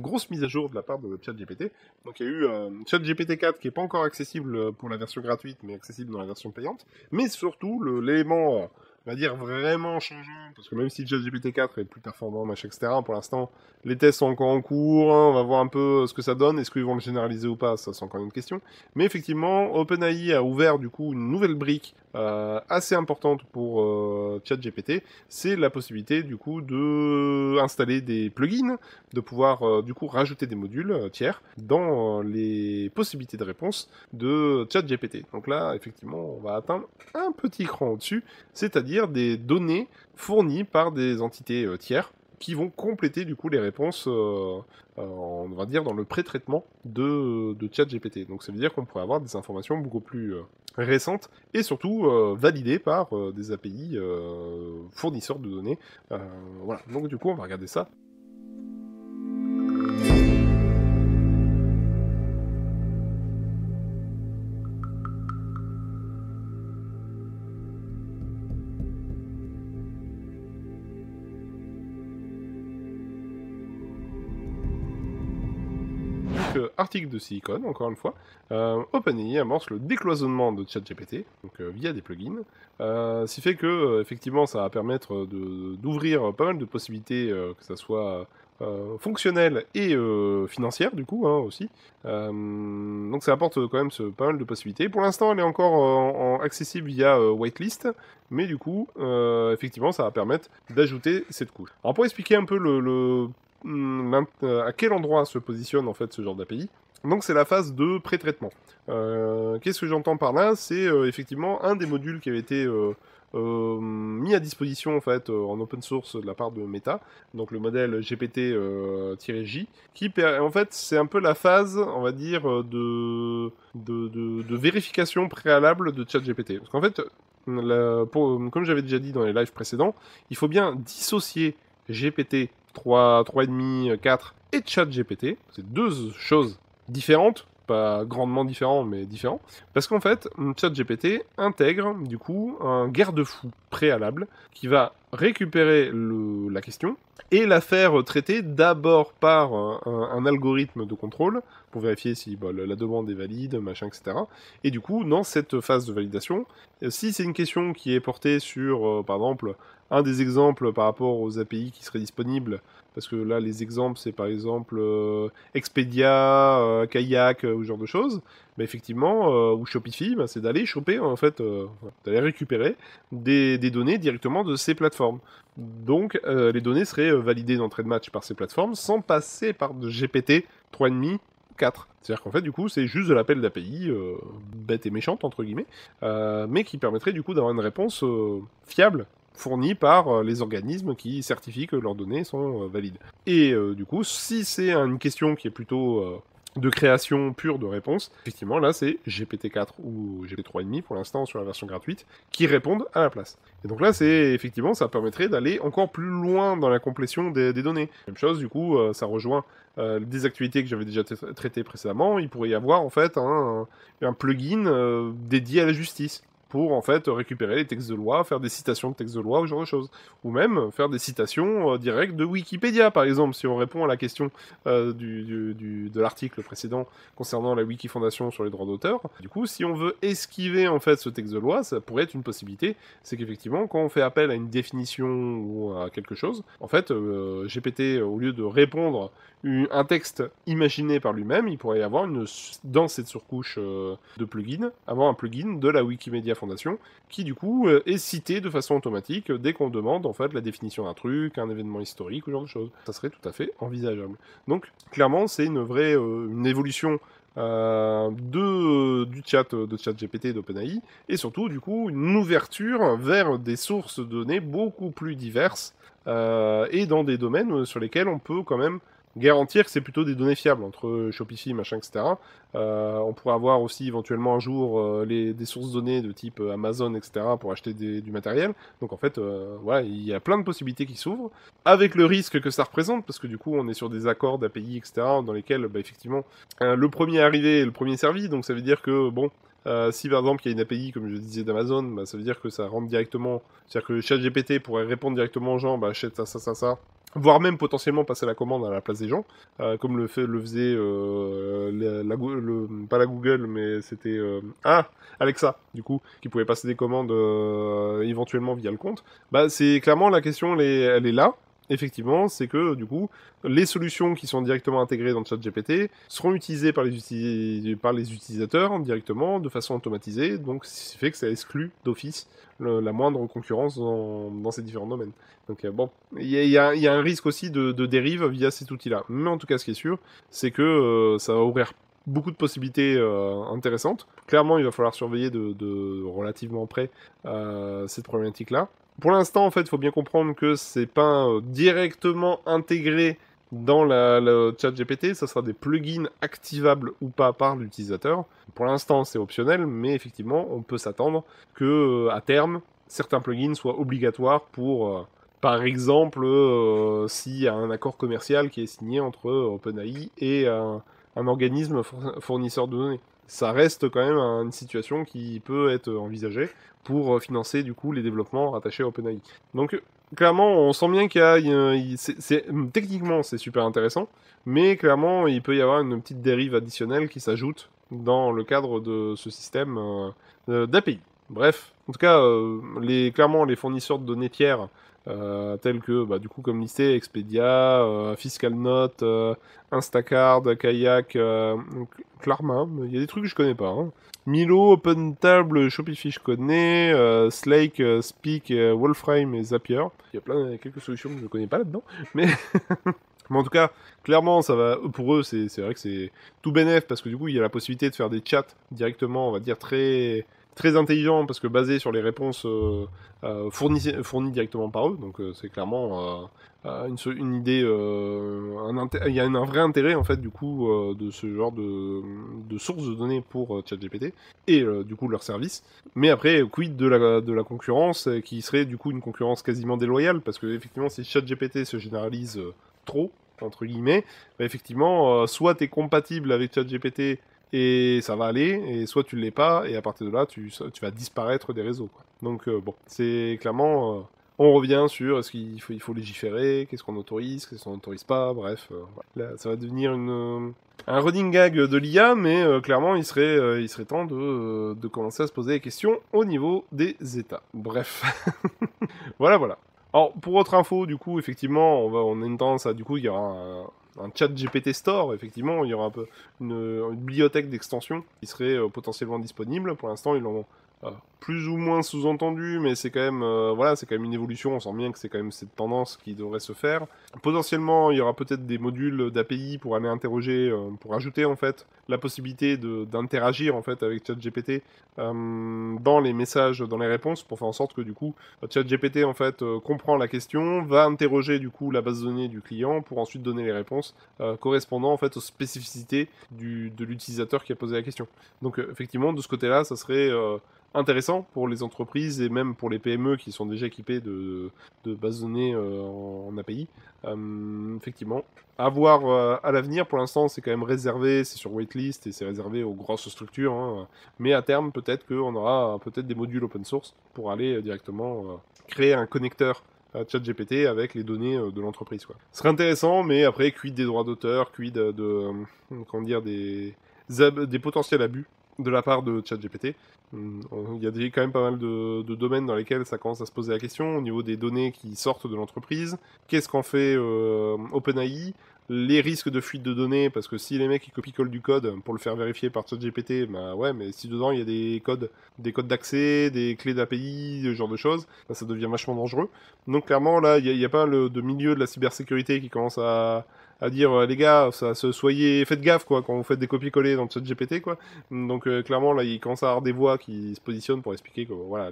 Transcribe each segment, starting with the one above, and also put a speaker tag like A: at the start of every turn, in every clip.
A: grosse mise à jour de la part de ChatGPT. Donc il y a eu ChatGPT 4 qui est pas encore accessible pour la version gratuite, mais accessible dans la version payante. Mais surtout, l'élément, on va dire, vraiment changeant, parce que même si ChatGPT 4 est plus performant, machin, etc., pour l'instant, les tests sont encore en cours, hein, on va voir un peu ce que ça donne, est-ce qu'ils vont le généraliser ou pas, ça c'est encore une question. Mais effectivement, OpenAI a ouvert du coup une nouvelle brique assez importante pour ChatGPT, c'est la possibilité du coup de installer des plugins, de pouvoir du coup rajouter des modules tiers dans les possibilités de réponse de ChatGPT. Donc là, effectivement, on va atteindre un petit cran au-dessus, c'est-à-dire des données fournies par des entités tiers qui vont compléter du coup les réponses, on va dire, dans le pré-traitement de ChatGPT. Donc ça veut dire qu'on pourrait avoir des informations beaucoup plus récentes et surtout validées par des API fournisseurs de données. Voilà, donc du coup on va regarder ça. Article de Silicon, encore une fois, OpenAI amorce le décloisonnement de ChatGPT, donc via des plugins, ce qui fait que effectivement ça va permettre d'ouvrir pas mal de possibilités, que ça soit fonctionnelle et financière du coup aussi. Donc ça apporte quand même pas mal de possibilités. Pour l'instant elle est encore accessible via whitelist, mais du coup effectivement ça va permettre d'ajouter cette couche. Alors pour expliquer un peu à quel endroit se positionne en fait ce genre d'API. Donc c'est la phase de pré-traitement. Qu'est-ce que j'entends par là? C'est effectivement un des modules qui avait été mis à disposition en fait en open source de la part de Meta, donc le modèle GPT-J, qui en fait c'est un peu la phase, on va dire, de vérification préalable de ChatGPT. Parce qu'en fait, comme j'avais déjà dit dans les lives précédents, il faut bien dissocier GPT 3.5, 4 et ChatGPT. C'est deux choses différentes, pas grandement différents, mais différents. Parce qu'en fait, ChatGPT intègre du coup un garde-fou préalable qui va récupérer la question et la faire traiter d'abord par un algorithme de contrôle pour vérifier si la demande est valide, machin, etc. Et du coup, dans cette phase de validation, si c'est une question qui est portée sur, par exemple, un des exemples par rapport aux API qui seraient disponibles, parce que là, les exemples, c'est par exemple Expedia, Kayak, ou ce genre de choses, mais effectivement, ou Shopify, c'est d'aller choper, en fait, d'aller récupérer des données directement de ces plateformes. Donc, les données seraient validées d'entrée de match par ces plateformes sans passer par GPT 3.5, 4. C'est-à-dire qu'en fait, du coup, c'est juste de l'appel d'API, bête et méchante, entre guillemets, mais qui permettrait du coup d'avoir une réponse fiable, fournis par les organismes qui certifient que leurs données sont valides. Et du coup, si c'est une question qui est plutôt de création pure de réponse, effectivement, là, c'est GPT-4 ou GPT-3.5 pour l'instant sur la version gratuite qui répondent à la place. Et donc là, effectivement, ça permettrait d'aller encore plus loin dans la complétion des données. Même chose, du coup, ça rejoint des actualités que j'avais déjà traitées précédemment. Il pourrait y avoir, en fait, un plugin dédié à la justice, pour en fait récupérer les textes de loi, faire des citations de textes de loi, ou ce genre de choses. Ou même faire des citations directes de Wikipédia, par exemple, si on répond à la question de l'article précédent concernant la Wiki Fondation sur les droits d'auteur. Du coup, si on veut esquiver en fait ce texte de loi, ça pourrait être une possibilité. C'est qu'effectivement, quand on fait appel à une définition ou à quelque chose, en fait, GPT, au lieu de répondre un texte imaginé par lui-même, il pourrait y avoir dans cette surcouche de plugin, avoir un plugin de la Wikimedia Fondation qui du coup est cité de façon automatique dès qu'on demande en fait la définition d'un truc, un événement historique ou ce genre de choses. Ça serait tout à fait envisageable. Donc clairement c'est une vraie une évolution du chat de ChatGPT d'OpenAI et surtout du coup une ouverture vers des sources de données beaucoup plus diverses et dans des domaines sur lesquels on peut quand même garantir que c'est plutôt des données fiables entre Shopify, machin, etc. On pourrait avoir aussi éventuellement un jour des sources données de type Amazon, etc. pour acheter du matériel. Donc en fait, voilà, il y a plein de possibilités qui s'ouvrent, avec le risque que ça représente, parce que du coup on est sur des accords d'API, etc. dans lesquels, effectivement, le premier arrivé est le premier servi, donc ça veut dire que, bon, Si par exemple il y a une API, comme je disais, d'Amazon, bah, ça veut dire que ça rentre directement, c'est-à-dire que ChatGPT pourrait répondre directement aux gens, bah achète ça, voire même potentiellement passer la commande à la place des gens, comme le faisait pas la Google, mais c'était Alexa, du coup, qui pouvait passer des commandes éventuellement via le compte. Bah c'est clairement la question, elle est là. Effectivement, c'est que du coup, les solutions qui sont directement intégrées dans ChatGPT seront utilisées par les utilisateurs directement, de façon automatisée, donc ce qui fait que ça exclut d'office la moindre concurrence dans ces différents domaines. Donc bon, il y a un risque aussi de dérive via cet outil-là. Mais en tout cas, ce qui est sûr, c'est que ça va ouvrir beaucoup de possibilités intéressantes. Clairement, il va falloir surveiller de relativement près cette problématique-là. Pour l'instant, en fait, il faut bien comprendre que c'est pas directement intégré dans le chat GPT, ça sera des plugins activables ou pas par l'utilisateur. Pour l'instant, c'est optionnel, mais effectivement, on peut s'attendre que à terme, certains plugins soient obligatoires pour, par exemple, s'il y a un accord commercial qui est signé entre OpenAI et un organisme fournisseur de données. Ça reste quand même une situation qui peut être envisagée pour financer du coup les développements rattachés à OpenAI. Donc clairement, on sent bien qu'il y a, techniquement c'est super intéressant, mais clairement il peut y avoir une petite dérive additionnelle qui s'ajoute dans le cadre de ce système d'API. Bref, en tout cas, clairement les fournisseurs de données tiers tels que, bah, du coup, comme listé, Expedia, FiscalNote, Instacart, Kayak, Klarna, il y a des trucs que je connais pas. Hein. Milo, OpenTable, Shopify je connais, Slake, Speak, Wolframe et Zapier. Il y a quelques solutions que je ne connais pas là-dedans, mais... mais en tout cas, clairement, ça va, pour eux, c'est vrai que c'est tout bénef, parce que du coup, il y a la possibilité de faire des chats directement, on va dire, très intelligents, parce que basés sur les réponses fournies directement par eux, donc c'est clairement une idée, il y a un vrai intérêt en fait du coup de ce genre de sources de données pour ChatGPT et du coup leur service. Mais après, quid de la concurrence qui serait du coup une concurrence quasiment déloyale, parce que effectivement si ChatGPT se généralise trop, entre guillemets, bah, effectivement, soit tu es compatible avec ChatGPT et ça va aller, et soit tu l'es pas, et à partir de là, tu vas disparaître des réseaux. Quoi. Donc bon, c'est clairement... on revient sur est-ce qu'il faut légiférer, qu'est-ce qu'on autorise, qu'est-ce qu'on n'autorise pas, bref. Voilà. Là, ça va devenir un running gag de l'IA, mais clairement, il serait temps de commencer à se poser des questions au niveau des États. Bref. Voilà. Alors, pour autre info, du coup, effectivement, on a une tendance à, du coup, il y aura un chat GPT Store, effectivement, il y aura un peu une bibliothèque d'extensions qui serait potentiellement disponible. Pour l'instant, ils l'ont plus ou moins sous-entendu, mais c'est quand même c'est quand même une évolution. On sent bien que c'est quand même cette tendance qui devrait se faire. Potentiellement, il y aura peut-être des modules d'API pour aller interroger, pour ajouter en fait la possibilité d'interagir en fait avec ChatGPT dans les messages, dans les réponses, pour faire en sorte que du coup ChatGPT en fait comprend la question, va interroger du coup la base de données du client pour ensuite donner les réponses correspondant en fait aux spécificités de l'utilisateur qui a posé la question. Donc effectivement, de ce côté-là, ça serait intéressant pour les entreprises et même pour les PME qui sont déjà équipées de bases de données en API. Effectivement, à voir à l'avenir. Pour l'instant, c'est quand même réservé, c'est sur waitlist et c'est réservé aux grosses structures. Hein. Mais à terme, peut-être qu'on aura peut-être des modules open source pour aller directement créer un connecteur ChatGPT avec les données de l'entreprise. Quoi. Ce serait intéressant, mais après, quid des droits d'auteur, quid comment dire, des potentiels abus de la part de ChatGPT. Il y a quand même pas mal de domaines dans lesquels ça commence à se poser la question au niveau des données qui sortent de l'entreprise. Qu'est-ce qu'en fait OpenAI? Les risques de fuite de données, parce que si les mecs ils copient-collent du code pour le faire vérifier par ChatGPT, bah ouais, mais si dedans il y a des codes d'accès, des clés d'API, ce genre de choses, bah, ça devient vachement dangereux. Donc clairement là, il y a pas de milieu de la cybersécurité qui commence à dire les gars, faites gaffe quoi quand vous faites des copier-coller dans le chat GPT quoi. Donc clairement là il commence à avoir des voix qui se positionnent pour expliquer que voilà,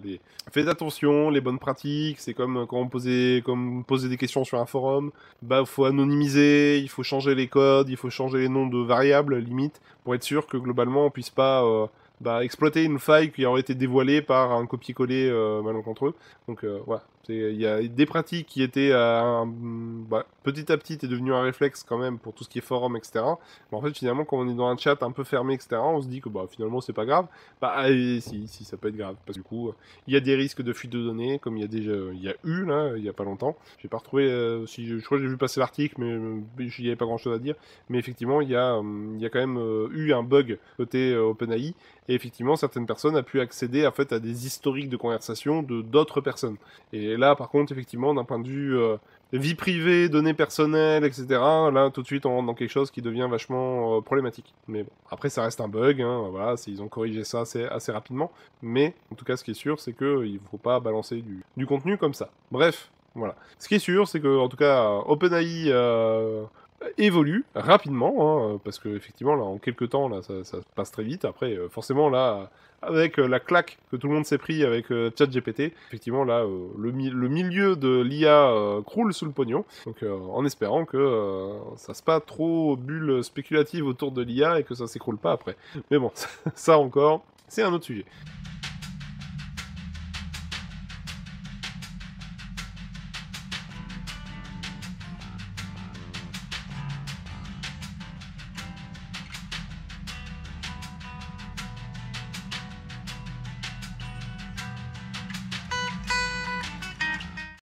A: faites attention, les bonnes pratiques, c'est comme quand on posait des questions sur un forum, bah faut anonymiser, il faut changer les codes, il faut changer les noms de variables limite pour être sûr que globalement on puisse pas exploiter une faille qui aurait été dévoilée par un copier-coller malencontreux. Donc voilà, Il y a des pratiques qui étaient petit à petit est devenu un réflexe quand même pour tout ce qui est forum, etc. Mais en fait, finalement, quand on est dans un chat un peu fermé, etc., on se dit que finalement, c'est pas grave. Si, ça peut être grave. Parce que du coup, il y a des risques de fuite de données, comme il y a eu, là, il y a pas longtemps. J'ai pas retrouvé, je crois que j'ai vu passer l'article, mais il n'y avait pas grand chose à dire. Mais effectivement, il y a quand même eu un bug côté OpenAI. Et effectivement, certaines personnes ont pu accéder en fait, à des historiques de conversation de d'autres personnes. Et là, par contre, effectivement, d'un point de vue vie privée, données personnelles, etc., là, tout de suite, on rentre dans quelque chose qui devient vachement problématique. Mais bon, après, ça reste un bug, hein, voilà, ils ont corrigé ça assez rapidement. Mais, en tout cas, ce qui est sûr, c'est qu'il ne faut pas balancer du contenu comme ça. Bref, voilà. Ce qui est sûr, c'est que, en tout cas, OpenAI évolue rapidement, hein, parce que effectivement là en quelques temps là ça passe très vite. Après forcément là avec la claque que tout le monde s'est pris avec ChatGPT, effectivement là le milieu de l'IA croule sous le pognon. Donc en espérant que ça se passe trop bulle spéculative autour de l'IA et que ça s'écroule pas après. Mais bon ça encore c'est un autre sujet.